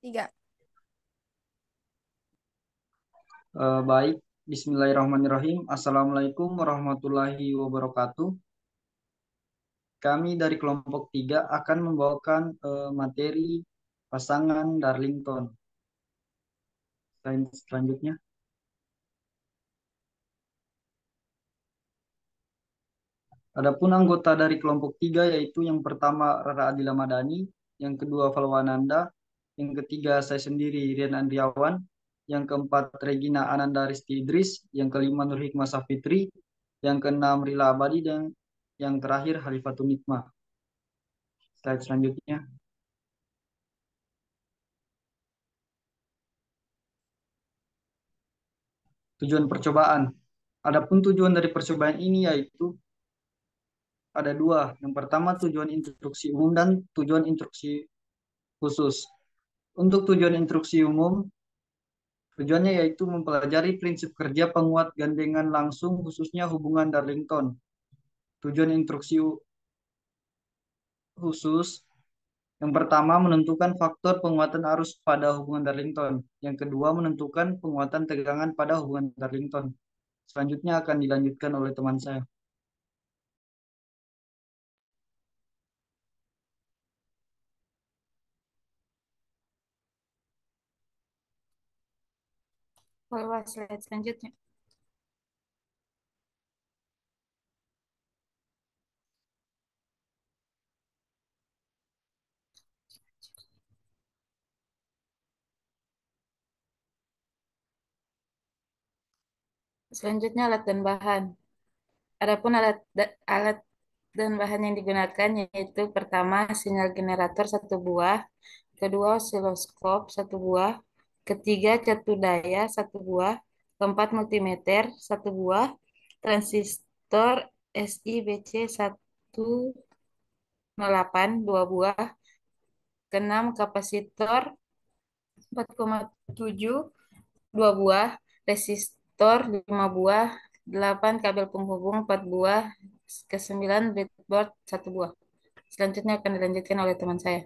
Tiga. Baik, Bismillahirrahmanirrahim. Assalamualaikum warahmatullahi wabarakatuh. Kami dari kelompok 3 akan membawakan materi pasangan Darlington. Selanjutnya, adapun anggota dari kelompok 3 yaitu yang pertama Rara Adila Madani, yang kedua Falwananda, yang ketiga saya sendiri Rian Andriawan, yang keempat Regina Ananda Risti Idris, yang kelima Nur Hikmah Safitri, yang keenam Rila Abadi, dan yang terakhir Halifatun Nikmah. Slide selanjutnya. Tujuan percobaan. Adapun tujuan dari percobaan ini yaitu ada dua. Yang pertama tujuan instruksi umum dan tujuan instruksi khusus. Untuk tujuan instruksi umum, tujuannya yaitu mempelajari prinsip kerja penguat gandengan langsung khususnya hubungan Darlington. Tujuan instruksi khusus yang pertama menentukan faktor penguatan arus pada hubungan Darlington. Yang kedua menentukan penguatan tegangan pada hubungan Darlington. Selanjutnya akan dilanjutkan oleh teman saya. Bawah slide selanjutnya. Selanjutnya alat dan bahan. Adapun alat dan bahan yang digunakan yaitu pertama sinyal generator satu buah, kedua osiloskop satu buah, ketiga catu daya satu buah, keempat multimeter satu buah, transistor SiBC 108 dua buah, keenam kapasitor 4,7 dua buah, resistor 5 buah, 8 kabel penghubung 4 buah, ke-9 breadboard 1 buah. Selanjutnya akan dilanjutkan oleh teman saya.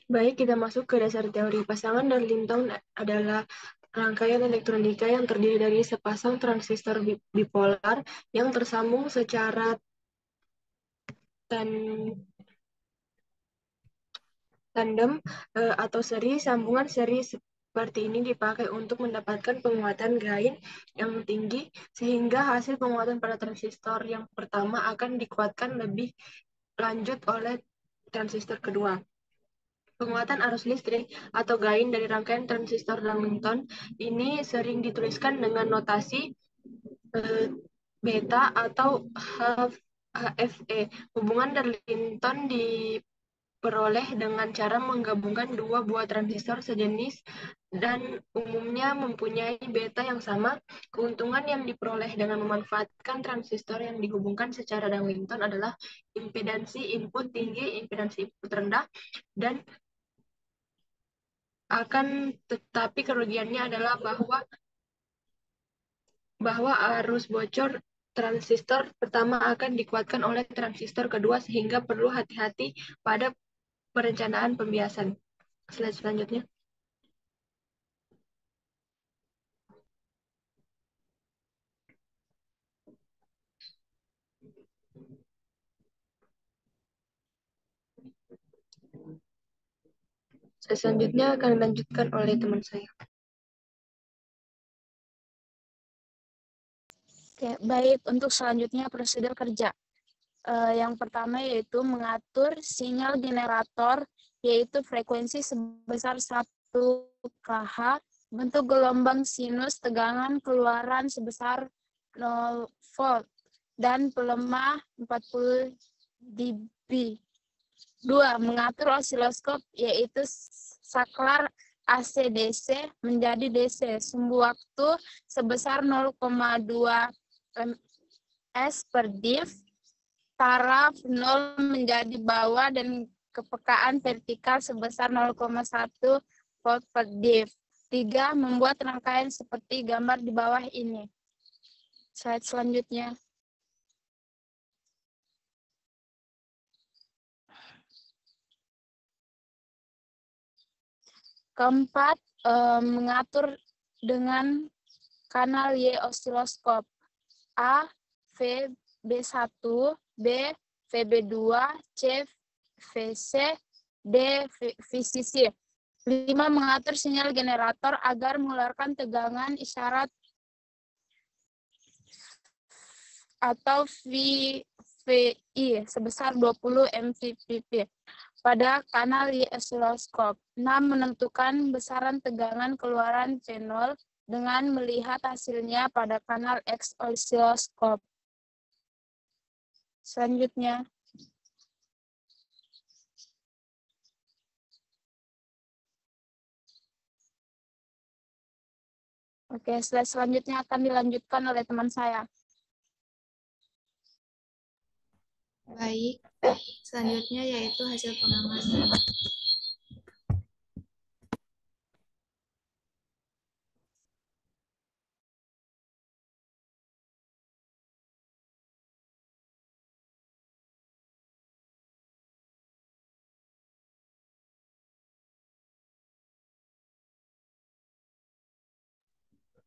Baik, kita masuk ke dasar teori. Pasangan Darlington adalah rangkaian elektronika yang terdiri dari sepasang transistor bipolar yang tersambung secara tan- tandem atau seri. Sambungan seri seperti ini dipakai untuk mendapatkan penguatan gain yang tinggi, sehingga hasil penguatan pada transistor yang pertama akan dikuatkan lebih lanjut oleh transistor kedua. Penguatan arus listrik atau gain dari rangkaian transistor Darlington ini sering dituliskan dengan notasi eh, beta atau HFE. Hubungan Darlington diperoleh dengan cara menggabungkan dua buah transistor sejenis dan umumnya mempunyai beta yang sama. Keuntungan yang diperoleh dengan memanfaatkan transistor yang dihubungkan secara Darlington adalah impedansi input tinggi, impedansi input rendah, dan akan tetapi kerugiannya adalah bahwa arus bocor transistor pertama akan dikuatkan oleh transistor kedua, sehingga perlu hati-hati pada perencanaan pembiasan. Slide selanjutnya. Selanjutnya akan dilanjutkan oleh teman saya. Oke, baik. Untuk selanjutnya prosedur kerja. Yang pertama yaitu mengatur sinyal generator, yaitu frekuensi sebesar 1 kH, bentuk gelombang sinus, tegangan keluaran sebesar 0 volt, dan pelemah 40 dB. 2. Mengatur osiloskop, yaitu saklar AC/DC menjadi DC, sumbu waktu sebesar 0,2 ms per div, taraf 0 menjadi bawah, dan kepekaan vertikal sebesar 0,1 volt per div. 3. Membuat rangkaian seperti gambar di bawah ini. Slide selanjutnya. Keempat, mengatur dengan kanal Y osiloskop. A, V, B1, B, VB2, C, VC, D, VCC. 5. Mengatur sinyal generator agar mengeluarkan tegangan isyarat atau VVI sebesar 20 mVpp pada kanal Y osiloskop. 6. Menentukan besaran tegangan keluaran P0 dengan melihat hasilnya pada kanal X osiloskop. Selanjutnya. Oke, slide selanjutnya akan dilanjutkan oleh teman saya. Baik, selanjutnya yaitu hasil pengamatan.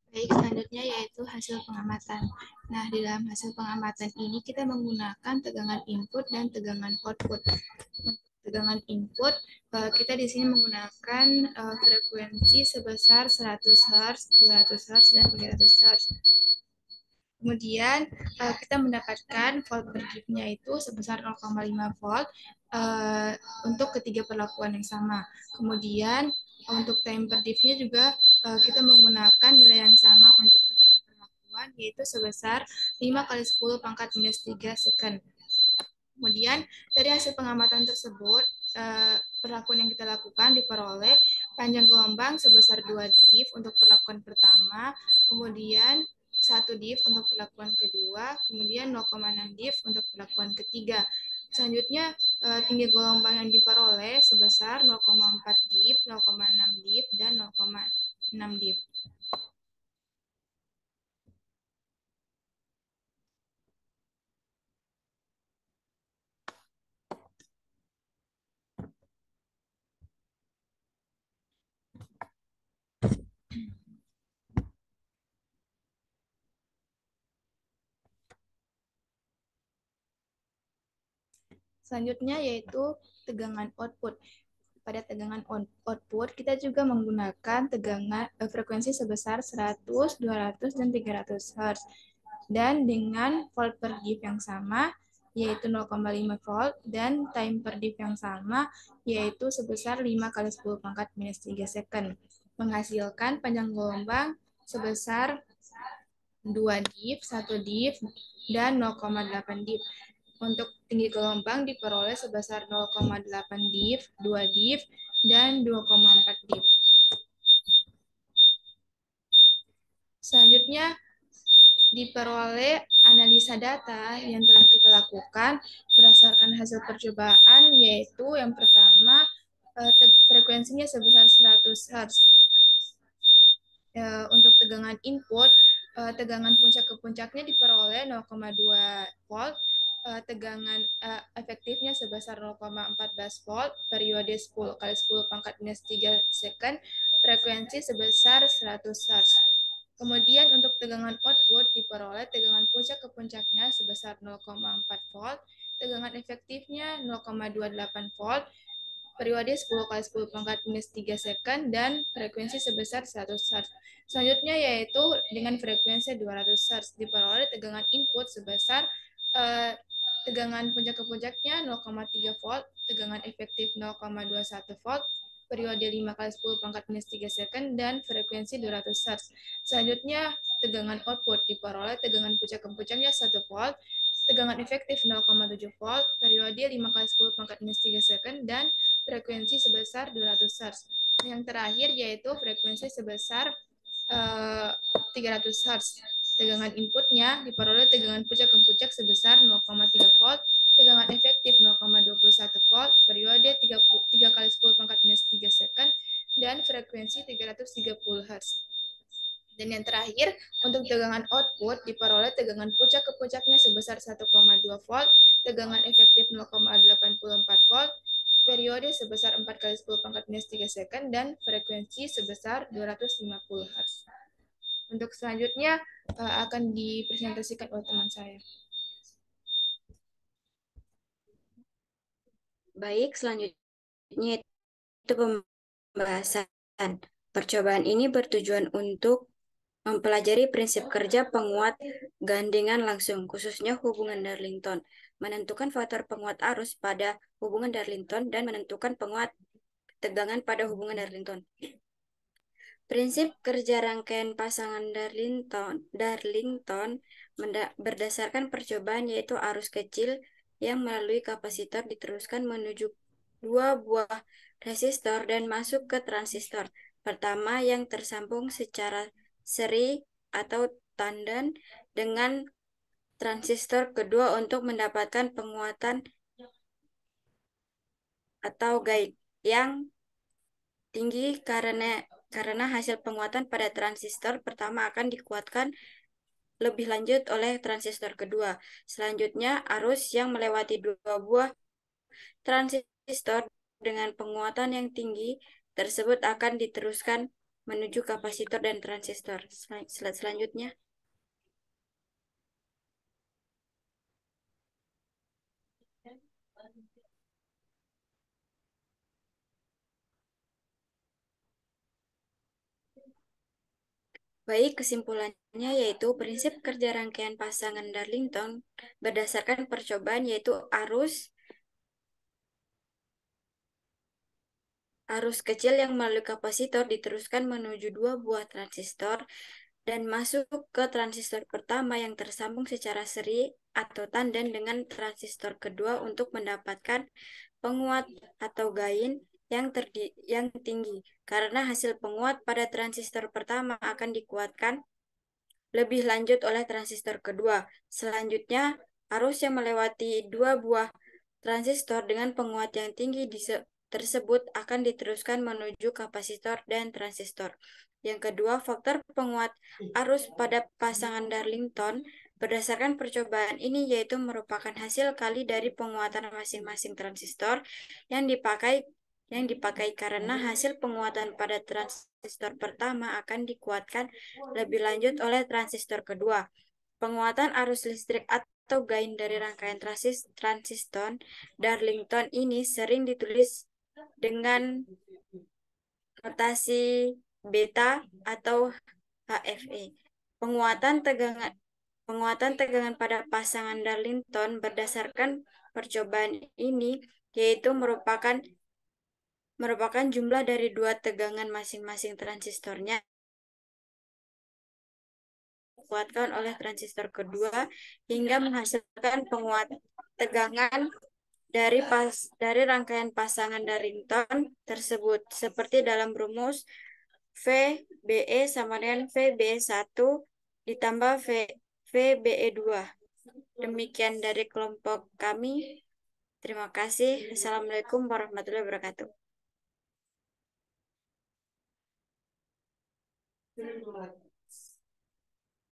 Baik, selanjutnya yaitu hasil pengamatan. Nah, di dalam hasil pengamatan ini kita menggunakan tegangan input dan tegangan output. Untuk tegangan input, kita di sini menggunakan frekuensi sebesar 100 Hz, 200 Hz, dan 300 Hz. Kemudian kita mendapatkan volt per diff-nya itu sebesar 0,5 volt untuk ketiga perlakuan yang sama. Kemudian untuk time per diff-nya juga kita menggunakan nilai yang sama untuk ketiga perlakuan, yaitu sebesar 5 kali 10 pangkat minus 3 second. Kemudian dari hasil pengamatan tersebut, perlakuan yang kita lakukan diperoleh panjang gelombang sebesar 2 diff untuk perlakuan pertama, kemudian 1 diff untuk perlakuan kedua, kemudian 0,6 diff untuk perlakuan ketiga. Selanjutnya, tinggi gelombang yang diperoleh sebesar 0,4 diff, 0,6 diff, dan 0,6 diff. Selanjutnya yaitu tegangan output. Pada tegangan output, kita juga menggunakan tegangan frekuensi sebesar 100, 200, dan 300 Hz. Dan dengan volt per diff yang sama, yaitu 0,5 volt, dan time per diff yang sama, yaitu sebesar 5 kali 10 pangkat minus 3 second. Menghasilkan panjang gelombang sebesar 2 diff, 1 diff, dan 0,8 diff. Untuk tinggi gelombang diperoleh sebesar 0,8 diff, 2 diff, dan 2,4 diff. Selanjutnya, diperoleh analisa data yang telah kita lakukan berdasarkan hasil percobaan, yaitu yang pertama, frekuensinya sebesar 100 Hz. Untuk tegangan input, tegangan puncak ke puncaknya diperoleh 0,2 volt, tegangan efektifnya sebesar 0,14 volt, periode 10 kali 10 pangkat minus 3 second, frekuensi sebesar 100 Hz. Kemudian untuk tegangan output diperoleh tegangan puncak ke puncaknya sebesar 0,4 volt, tegangan efektifnya 0,28 volt, periode 10 kali 10 pangkat minus 3 second, dan frekuensi sebesar 100 Hz. Selanjutnya yaitu dengan frekuensi 200 Hz diperoleh tegangan input sebesar tegangan puncak ke puncaknya 0,3 volt, tegangan efektif 0,21 volt, periode 5 kali 10 pangkat minus 3 second, dan frekuensi 200 Hz. Selanjutnya, tegangan output diperoleh tegangan puncak ke puncaknya 1 volt, tegangan efektif 0,7 volt, periode 5 kali 10 pangkat minus 3 second, dan frekuensi sebesar 200 Hz. Yang terakhir yaitu frekuensi sebesar 300 Hz. Tegangan inputnya diperoleh tegangan puncak ke puncak sebesar 0,3 volt, tegangan efektif 0,21 volt, periode 3 kali 10 pangkat minus 3 second, dan frekuensi 330 Hz. Dan yang terakhir, untuk tegangan output diperoleh tegangan puncak ke puncaknya sebesar 1,2 volt, tegangan efektif 0,84 volt, periode sebesar 4 kali 10 pangkat minus 3 second, dan frekuensi sebesar 250 Hz. Untuk selanjutnya akan dipresentasikan oleh teman saya. Baik, selanjutnya itu pembahasan. Percobaan ini bertujuan untuk mempelajari prinsip kerja penguat gandengan langsung, khususnya hubungan Darlington, menentukan faktor penguat arus pada hubungan Darlington, dan menentukan penguat tegangan pada hubungan Darlington. Prinsip kerja rangkaian pasangan Darlington berdasarkan percobaan yaitu arus kecil yang melalui kapasitor diteruskan menuju dua buah resistor dan masuk ke transistor. Pertama yang tersambung secara seri atau tandem dengan transistor kedua untuk mendapatkan penguatan atau gain yang tinggi karena hasil penguatan pada transistor pertama akan dikuatkan lebih lanjut oleh transistor kedua. Selanjutnya, arus yang melewati dua buah transistor dengan penguatan yang tinggi tersebut akan diteruskan menuju kapasitor dan transistor. Slide selanjutnya. Baik, kesimpulannya yaitu prinsip kerja rangkaian pasangan Darlington berdasarkan percobaan yaitu arus kecil yang melalui kapasitor diteruskan menuju dua buah transistor dan masuk ke transistor pertama yang tersambung secara seri atau tandem dengan transistor kedua untuk mendapatkan penguat atau gain yang tinggi karena hasil penguat pada transistor pertama akan dikuatkan lebih lanjut oleh transistor kedua. Selanjutnya, arus yang melewati dua buah transistor dengan penguat yang tinggi tersebut akan diteruskan menuju kapasitor dan transistor. Yang kedua, faktor penguat arus pada pasangan Darlington berdasarkan percobaan ini yaitu merupakan hasil kali dari penguatan masing-masing transistor yang dipakai karena hasil penguatan pada transistor pertama akan dikuatkan lebih lanjut oleh transistor kedua. Penguatan arus listrik atau gain dari rangkaian transistor Darlington ini sering ditulis dengan notasi beta atau HFE. Penguatan tegangan pada pasangan Darlington berdasarkan percobaan ini yaitu merupakan jumlah dari dua tegangan masing-masing transistornya dikuatkan oleh transistor kedua hingga menghasilkan penguatan tegangan dari rangkaian pasangan Darlington tersebut seperti dalam rumus VBE sama dengan VBE1 ditambah VBE2. Demikian dari kelompok kami. Terima kasih. Assalamualaikum warahmatullahi wabarakatuh.